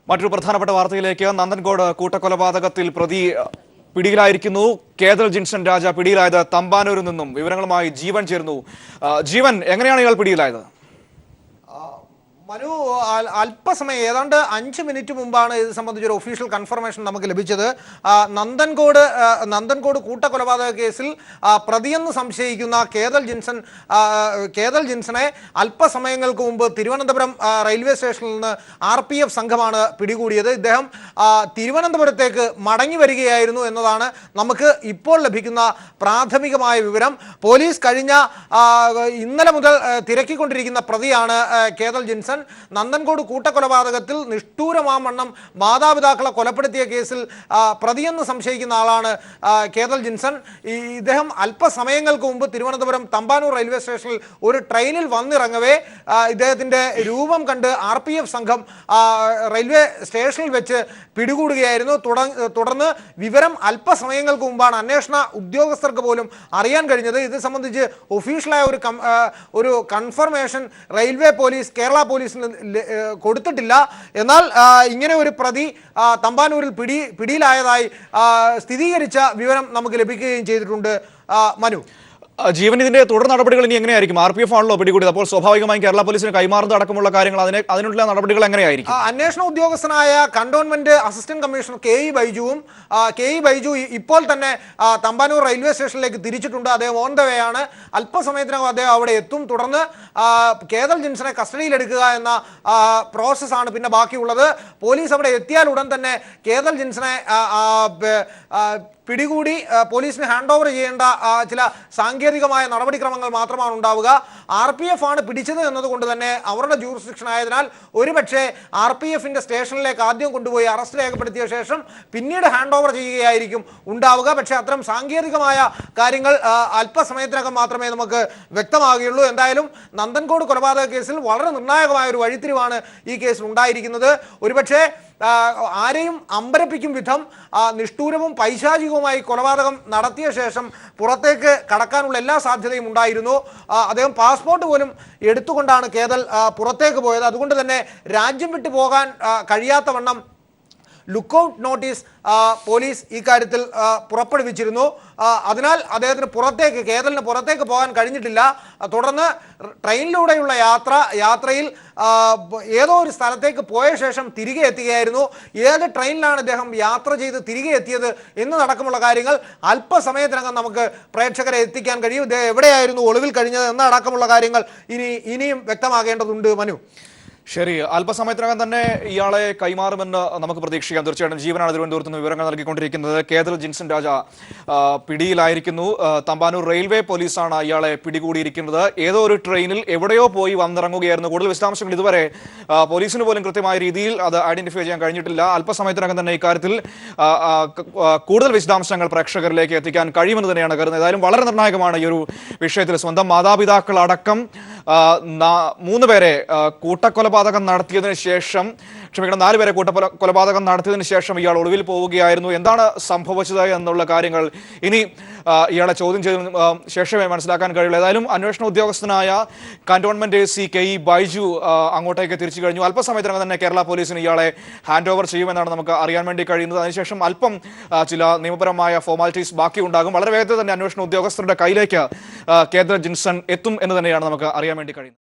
മറ്റൊരു പ്രധാനപ്പെട്ട വാർത്തയിലേക്ക്. നന്ദൻകോട് കൂട്ടക്കൊലപാതകത്തിൽ പ്രതി പിടിയിലായിരിക്കുന്നു. കേതൽ ജിൻസൺ രാജ പിടിയിലായത് തമ്പാനൂരിൽ നിന്നും. വിവരങ്ങളുമായി ജീവൻ ചേർന്നു. ജീവൻ, എങ്ങനെയാണ് ഇയാൾ പിടിയിലായത്? മനു, അല്പസമയം ഏതാണ്ട് 5 മിനിറ്റ് മുമ്പാണ് ഇത് സംബന്ധിച്ചൊരു ഒഫീഷ്യൽ കൺഫർമേഷൻ നമുക്ക് ലഭിച്ചത്. നന്ദൻകോട് കൂട്ടക്കൊലപാതക കേസിൽ പ്രതിയെന്ന് സംശയിക്കുന്ന കേതൽ ജിൻസനെ അല്പസമയങ്ങൾക്ക് മുമ്പ് തിരുവനന്തപുരം റെയിൽവേ സ്റ്റേഷനിൽ നിന്ന് RPF സംഘമാണ് പിടികൂടിയത്. ഇദ്ദേഹം തിരുവനന്തപുരത്തേക്ക് മടങ്ങി വരികയായിരുന്നു എന്നതാണ് നമുക്ക് ഇപ്പോൾ ലഭിക്കുന്ന പ്രാഥമികമായ വിവരം. പോലീസ് ഇന്നലെ മുതൽ തിരക്കിക്കൊണ്ടിരിക്കുന്ന പ്രതിയാണ് കേതൽ ജിൻസൺ. നന്ദൻകോട് കൂട്ടക്കൊലപാതകത്തിൽ നിഷ്ഠൂരമാവണ്ണം മാതാപിതാക്കളെ കൊലപ്പെടുത്തിയ കേസിൽ പ്രതിയെന്ന് സംശയിക്കുന്ന ആളാണ് കേതൽ ജിൻസൺ. ഇദ്ദേഹം അല്പസമയങ്ങൾക്ക് മുമ്പ് തിരുവനന്തപുരം തമ്പാനൂർ റെയിൽവേ സ്റ്റേഷനിൽ ഒരു ട്രെയിനിൽ വന്നിറങ്ങവേ ഇദ്ദേഹത്തിന്റെ രൂപം കണ്ട് RPF സംഘം റെയിൽവേ സ്റ്റേഷനിൽ വെച്ച് പിടികൂടുകയായിരുന്നു. തുടർന്ന് വിവരം അല്പസമയങ്ങൾക്ക് മുമ്പാണ് അന്വേഷണ ഉദ്യോഗസ്ഥർക്ക് പോലും അറിയാൻ കഴിഞ്ഞത്. ഇത് സംബന്ധിച്ച് ഒഫീഷ്യലായ ഒരു കൺഫർമേഷൻ റെയിൽവേ പോലീസ്, കേരള പോലീസിന് കൊടുത്തിട്ടില്ല. എന്നാൽ ഇങ്ങനെ ഒരു പ്രതി തമ്പാനൂരിൽ പിടിയിലായതായി സ്ഥിരീകരിച്ച വിവരം നമുക്ക് ലഭിക്കുകയും ചെയ്തിട്ടുണ്ട്. മനു, ജീവൻ, ഇതിന്റെ തുടർ നടപടികൾ ഇനി എങ്ങനെയായിരിക്കും? RPF ആണല്ലോ പിടികൂടിയത്, അപ്പോൾ സ്വാഭാവികമായും കേരള പോലീസിന് കൈമാറുന്നത് അടക്കമുള്ള കാര്യങ്ങൾ അതിനുള്ള നടപടികൾ എങ്ങനെയായിരിക്കും? അന്വേഷണ ഉദ്യോഗസ്ഥനായ cantonment assistant commissioner K E Baiju ഇപ്പോൾ തന്നെ തമ്പാനൂർ റെയിൽവേ സ്റ്റേഷനിലേക്ക് തിരിച്ചിട്ടുണ്ട്. അദ്ദേഹം ഓൺ ദ വേ ആണ്. അല്പസമയത്തിനകം അദ്ദേഹം അവിടെ എത്തും. തുടർന്ന് കേതൽ ജിൻസനെ കസ്റ്റഡിയിലെടുക്കുക എന്ന പ്രോസസ്സാണ് പിന്നെ ബാക്കിയുള്ളത്. പോലീസ് അവിടെ എത്തിയാൽ ഉടൻ തന്നെ കേതൽ ജിൻസനെ പിടികൂടി പോലീസിന് ഹാൻഡ് ഓവർ ചെയ്യേണ്ട ചില സാങ്കേതികമായ നടപടിക്രമങ്ങൾ മാത്രമാണ് ഉണ്ടാവുക. RPF ആണ് പിടിച്ചത് എന്നതുകൊണ്ട് തന്നെ അവരുടെ ജൂറിസ്ഡിക്ഷൻ ആയതിനാൽ ഒരുപക്ഷെ RPFന്റെ സ്റ്റേഷനിലേക്ക് ആദ്യം കൊണ്ടുപോയി അറസ്റ്റ് രേഖപ്പെടുത്തിയ ശേഷം പിന്നീട് ഹാൻഡ് ഓവർ ചെയ്യുകയായിരിക്കും ഉണ്ടാവുക. പക്ഷേ അത്തരം സാങ്കേതികമായ കാര്യങ്ങൾ അല്പസമയത്തിനകം മാത്രമേ നമുക്ക് വ്യക്തമാകുകയുള്ളൂ. എന്തായാലും നന്ദൻകോട് കൊലപാതക കേസിൽ വളരെ നിർണായകമായ ഒരു വഴിത്തിരിവാണ് ഈ കേസിൽ ഉണ്ടായിരിക്കുന്നത്. ഒരുപക്ഷെ ആരെയും അമ്പരപ്പിക്കും വിധം നിഷ്ഠൂരവും പൈശാചികവുമായി കൊലപാതകം നടത്തിയ ശേഷം പുറത്തേക്ക് കടക്കാനുള്ള എല്ലാ സാധ്യതയും ഉണ്ടായിരുന്നു. അദ്ദേഹം പാസ്പോർട്ട് പോലും എടുത്തുകൊണ്ടാണ് കേതൽ പുറത്തേക്ക് പോയത്. അതുകൊണ്ട് തന്നെ രാജ്യം വിട്ടു പോകാൻ കഴിയാത്ത വണ്ണം ലുക്കൌട്ട് നോട്ടീസ് പോലീസ് ഇക്കാര്യത്തിൽ പുറപ്പെടുവിച്ചിരുന്നു. അതിനാൽ അദ്ദേഹത്തിന് കേതലിന് പുറത്തേക്ക് പോകാൻ കഴിഞ്ഞിട്ടില്ല. തുടർന്ന് ട്രെയിനിലൂടെയുള്ള യാത്രയിൽ ഏതോ ഒരു സ്ഥലത്തേക്ക് പോയ ശേഷം തിരികെ എത്തുകയായിരുന്നു. ഏത് ട്രെയിനിലാണ് ഇദ്ദേഹം യാത്ര ചെയ്ത് തിരികെ എത്തിയത് എന്നതടക്കമുള്ള കാര്യങ്ങൾ അല്പസമയത്തിനകം നമുക്ക് പ്രേക്ഷകരെ എത്തിക്കാൻ കഴിയും. ഇദ്ദേഹം എവിടെയായിരുന്നു ഒളിവിൽ കഴിഞ്ഞത് എന്നതടക്കമുള്ള കാര്യങ്ങൾ ഇനിയും വ്യക്തമാകേണ്ടതുണ്ട്. മനു, ശരി, അല്പസമയത്തിനകം തന്നെ ഇയാളെ കൈമാറുമെന്ന് നമുക്ക് പ്രതീക്ഷിക്കാം. തീർച്ചയായിട്ടും ജീവനാണ് തിരുവനന്തപുരത്ത് നിന്ന് വിവരങ്ങൾ നൽകിക്കൊണ്ടിരിക്കുന്നത്. കേതൽ ജിൻസൺ രാജ പിടിയിലായിരിക്കുന്നു. തമ്പാനൂർ റെയിൽവേ പോലീസാണ് ഇയാളെ പിടികൂടിയിരിക്കുന്നത്. ഏതോ ഒരു ട്രെയിനിൽ എവിടെയോ പോയി വന്നിറങ്ങുകയായിരുന്നു. കൂടുതൽ വിശദാംശങ്ങൾ ഇതുവരെ പോലീസിന് പോലും കൃത്യമായ രീതിയിൽ അത് ഐഡന്റിഫൈ ചെയ്യാൻ കഴിഞ്ഞിട്ടില്ല. അല്പസമയത്തിനകം തന്നെ ഇക്കാര്യത്തിൽ കൂടുതൽ വിശദാംശങ്ങൾ പ്രേക്ഷകരിലേക്ക് എത്തിക്കാൻ കഴിയുമെന്ന് തന്നെയാണ് കരുതുന്നത്. ഏതായാലും വളരെ നിർണായകമാണ് ഈ ഒരു വിഷയത്തിൽ. സ്വന്തം മാതാപിതാക്കളടക്കം 3 പേരെ കൂട്ടക്കൊലപാതകം നടത്തിയതിനു ശേഷം 4 പേരെ കൊലപാതകം നടത്തിയതിനു ശേഷം ഇയാൾ ഒളിവിൽ പോവുകയായിരുന്നു. എന്താണ് സംഭവിച്ചത് എന്നുള്ള കാര്യങ്ങൾ ഇനി ഇയാളെ ചോദ്യം ചെയ്തതിന് ശേഷമേ മനസ്സിലാക്കാൻ കഴിയുള്ളൂ. ഏതായാലും അന്വേഷണ ഉദ്യോഗസ്ഥനായ cantonment AC K E Baiju അങ്ങോട്ടേക്ക് തിരിച്ചു കഴിഞ്ഞു. അല്പസമയത്തിനകം തന്നെ കേരള പോലീസിന് ഇയാളെ ഹാൻഡ് ഓവർ ചെയ്യുമെന്നാണ് നമുക്ക് അറിയാൻ വേണ്ടി കഴിയുന്നത്. അതിനുശേഷം അല്പം ചില നിയമപരമായ ഫോർമാലിറ്റീസ് ബാക്കി ഉണ്ടാകും. വളരെ വേഗത്തിൽ തന്നെ അന്വേഷണ ഉദ്യോഗസ്ഥരുടെ കയ്യിലേക്ക് കേതൽ ജിൻസൺ എത്തും എന്ന് തന്നെയാണ് നമുക്ക് അറിയാൻ വേണ്ടി കഴിയുന്നത്.